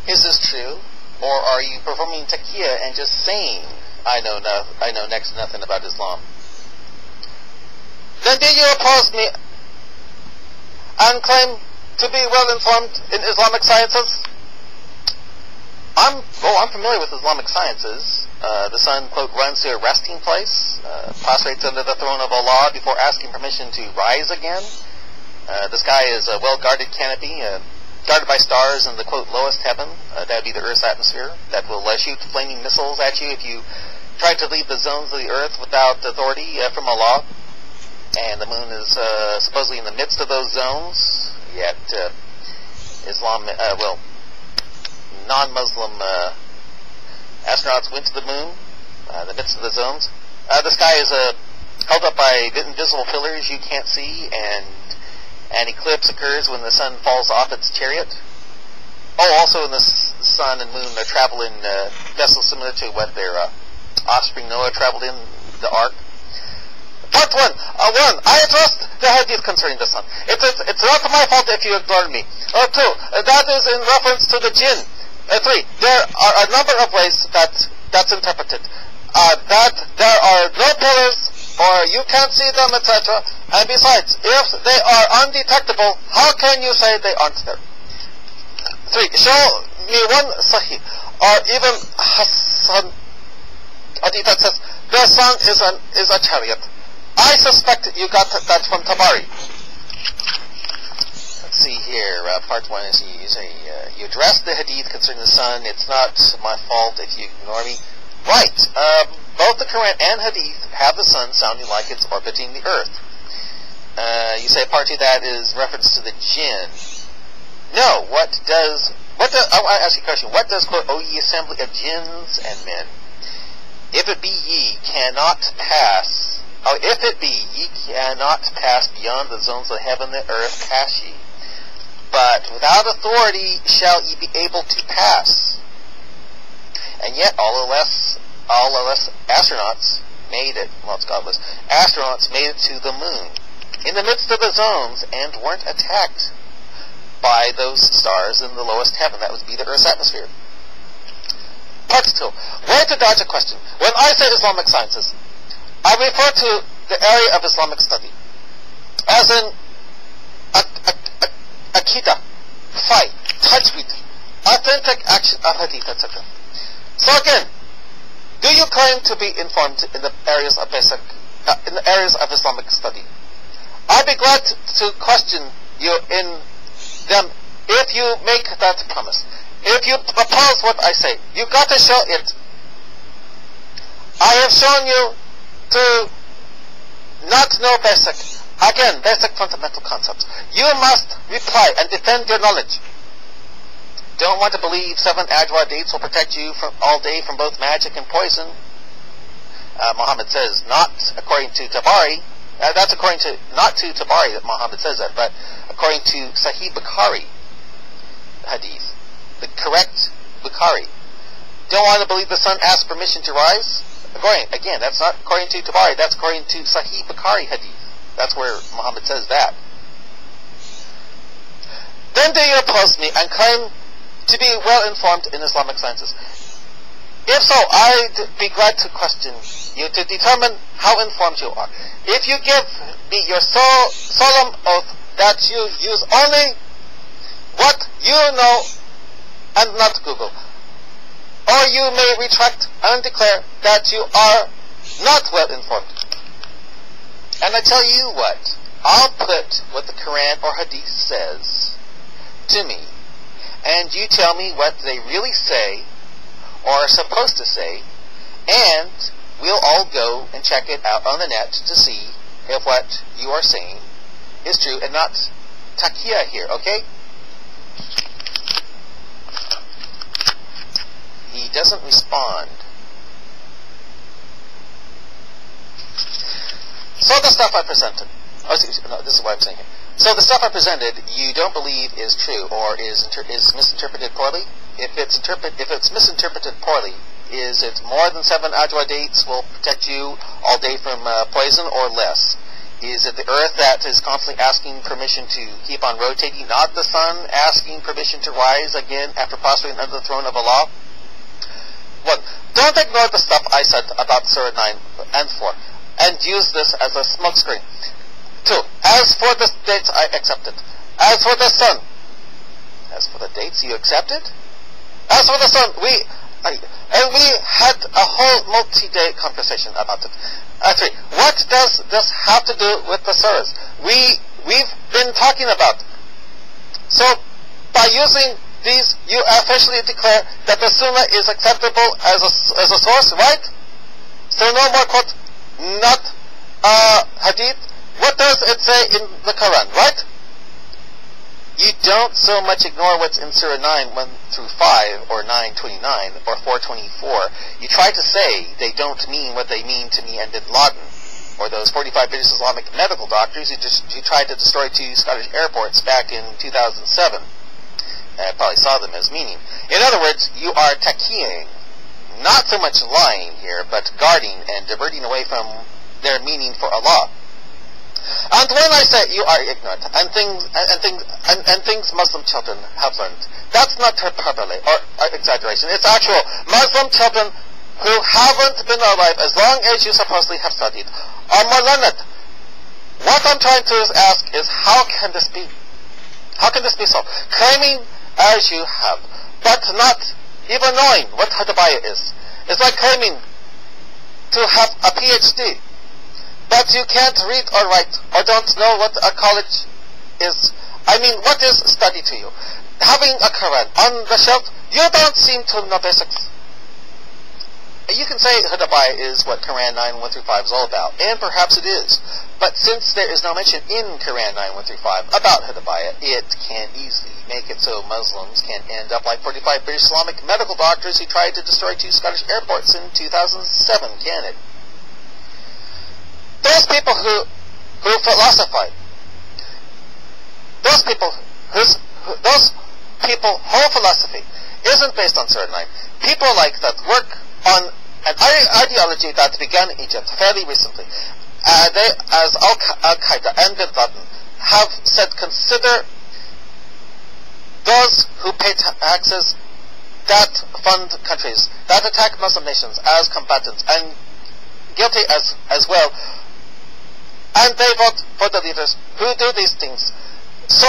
Is this true? Or are you performing taqqiya and just saying, I know next to nothing about Islam? Then do you oppose me and claim to be well informed in Islamic sciences? I'm familiar with Islamic sciences. The sun, quote, runs to a resting place, prostrates under the throne of Allah before asking permission to rise again. The sky is a well-guarded canopy, guarded by stars in the, quote, lowest heaven. That would be the Earth's atmosphere, that will shoot flaming missiles at you if you try to leave the zones of the Earth without authority from Allah. And the moon is supposedly in the midst of those zones, yet non-Muslim astronauts went to the moon, in the midst of the zones. The sky is held up by invisible pillars you can't see, and an eclipse occurs when the sun falls off its chariot. Also in the sun and moon travel in vessels similar to what their offspring Noah traveled in, the ark. Part 1. I addressed the hadith concerning the sun. It's not my fault if you ignored me. 2. That is in reference to the jinn. 3. There are a number of ways that's interpreted. That there are no pillars, or you can't see them, etc. And besides, if they are undetectable, how can you say they aren't there? 3. Show me one Sahih, or even Hassan hadith that says the sun is a chariot. I suspect you got that from Tabari. Let's see here. Part 1 is you address the hadith concerning the sun. It's not my fault if you ignore me. Right. Both the Quran and hadith have the sun sounding like it's orbiting the earth. You say part 2 that is reference to the jinn. No. I want to ask you a question. What does, quote, O ye assembly of jinns and men? If it be ye cannot pass beyond the zones of heaven and earth, pass ye. But without authority shall ye be able to pass. And yet all the less astronauts made it, well, it's godless, astronauts made it to the moon in the midst of the zones and weren't attacked by those stars in the lowest heaven. That would be the Earth's atmosphere. Part 2. Way to dodge a question. When I say Islamic sciences, I refer to the area of Islamic study, as in Aqidah, Fiqh, Tajweed, authentic action of Hadith, etc. So again, do you claim to be informed in the areas of Islamic study? I'd be glad to question you in them if you make that promise. If you oppose what I say, you've got to show it. I have shown you to not know basic fundamental concepts. You must reply and defend your knowledge. Don't want to believe 7 ajwa dates will protect you all day from both magic and poison. Muhammad says, not according to Tabari. That's according to, not to Tabari that Muhammad says that, but according to Sahih Bukhari hadith. The correct Bukhari. Don't want to believe the sun asked permission to rise? Again, that's not according to Tabari, that's according to Sahih Bukhari hadith. That's where Muhammad says that. Then do you oppose me and claim to be well informed in Islamic sciences? If so, I'd be glad to question you to determine how informed you are. If you give me your solemn oath that you use only what you know and not Google, or you may retract and declare that you are not well informed. And I tell you what, I'll put what the Quran or Hadith says to me, and you tell me what they really say or are supposed to say, and we'll all go and check it out on the net to see if what you are saying is true and not taqqiya here, okay? He doesn't respond. So the stuff I presented, this is what I'm saying here. So the stuff I presented, you don't believe is true or is misinterpreted poorly? If it's misinterpreted poorly, is it more than 7 ajwa dates will protect you all day from poison or less? Is it the earth that is constantly asking permission to keep on rotating, not the sun asking permission to rise again after prostrating under the throne of Allah? 1. Don't ignore the stuff I said about Surah 9 and 4 and use this as a smokescreen. 2. As for the dates, I accepted. As for the sun, as for the dates, you accepted? As for the sun, we had a whole multi-day conversation about it. 3. What does this have to do with the surahs? We've been talking about. So, by using these, you officially declare that the Sunnah is acceptable as a source, right? So no more quote, not hadith. What does it say in the Quran, right? You don't so much ignore what's in Surah 9, 1 through 5, or 9:29, or 4:24. You try to say they don't mean what they mean to me and bin Laden, or those 45 British Islamic medical doctors who tried to destroy 2 Scottish airports back in 2007. I probably saw them as meaning. In other words, you are taqqiyaing, not so much lying here, but guarding and diverting away from their meaning for Allah. And when I say you are ignorant and things Muslim children have learned, that's not hyperbole or exaggeration. It's actual. Muslim children who haven't been alive as long as you supposedly have studied are more learned. What I'm trying to ask is, how can this be? How can this be so? Claiming as you have, but not even knowing what hadabaya is. It's like claiming to have a PhD, but you can't read or write, or don't know what a college is. I mean, what is study to you? Having a Quran on the shelf, you don't seem to know basics. You can say Hudabaya is what Quran 9, 1 through 5 is all about, and perhaps it is. But since there is no mention in Quran 9, 1 through 5 about Hudabaya, it can easily make it so Muslims can end up like 45 British Islamic medical doctors who tried to destroy 2 Scottish airports in 2007, can it? Those people who philosophize, those people whose whole philosophy isn't based on Surah 9. People like that work on an ideology that began in Egypt fairly recently. They, as Al-Qaeda and bin Laden, have said, consider those who pay taxes that fund countries, that attack Muslim nations as combatants, and guilty as well. And they vote for the leaders who do these things. So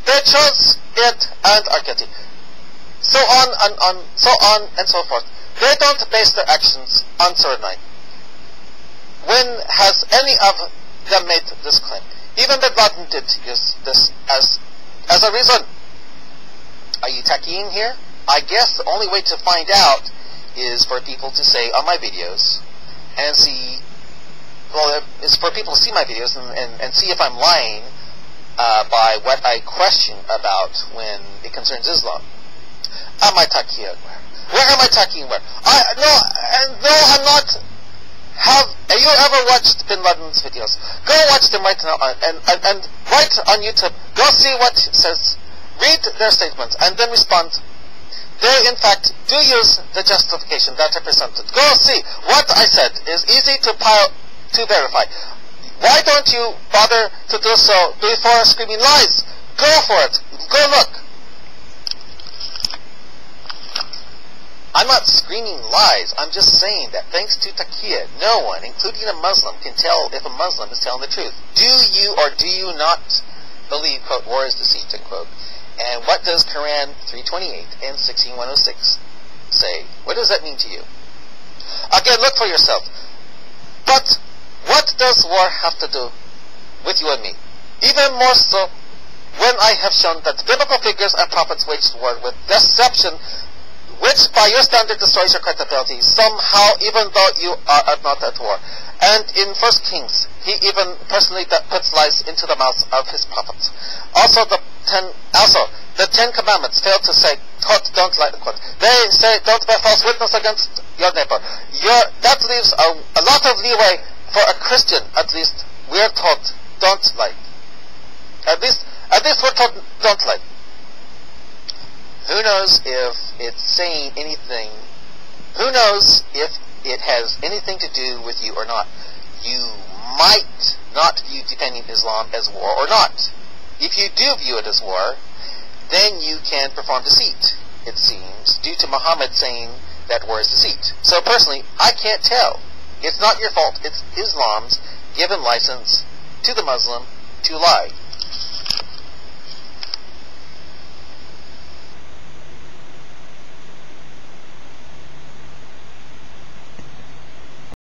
they chose it and are guilty. So on and so forth. They don't base their actions on Surah 9. When has any of them made this claim? Even bin Laden did use this as a reason. Are you taqqiyin here? I guess the only way to find out is for people to say on my videos and see, well, it's for people to see my videos and see if I'm lying by what I question about when it concerns Islam. Am I taqqiya? Where am I taqqiyin? Where? No, I'm not. Have you ever watched bin Laden's videos? Go watch them right now and right on YouTube. Go see what it says. Read their statements and then respond. They, in fact, do use the justification that I presented. Go see. What I said is easy to verify. Why don't you bother to do so before screaming lies? Go for it. Go look. I'm not screaming lies. I'm just saying that thanks to taqqiya, no one, including a Muslim, can tell if a Muslim is telling the truth. Do you or do you not believe, quote, war is deceit, unquote? And what does Quran 3:28 and 16:106 say? What does that mean to you? Again, look for yourself. But what does war have to do with you and me? Even more so when I have shown that biblical figures and prophets waged war with deception, which by your standard destroys your credibility somehow, even though you are not at war. And in 1 Kings, he even personally puts lies into the mouths of his prophets. Also, the 10 commandments fail to say, quote, don't lie, quote. They say, don't bear false witness against your neighbor. That leaves a lot of leeway for a Christian, at least. We are told, don't lie. At least we're told, don't lie. Who knows if it's saying anything? Who knows if it has anything to do with you or not? You might not view defending Islam as war or not. If you do view it as war, then you can perform deceit, it seems, due to Muhammad saying that war is deceit. So personally, I can't tell. It's not your fault. It's Islam's given license to the Muslim to lie.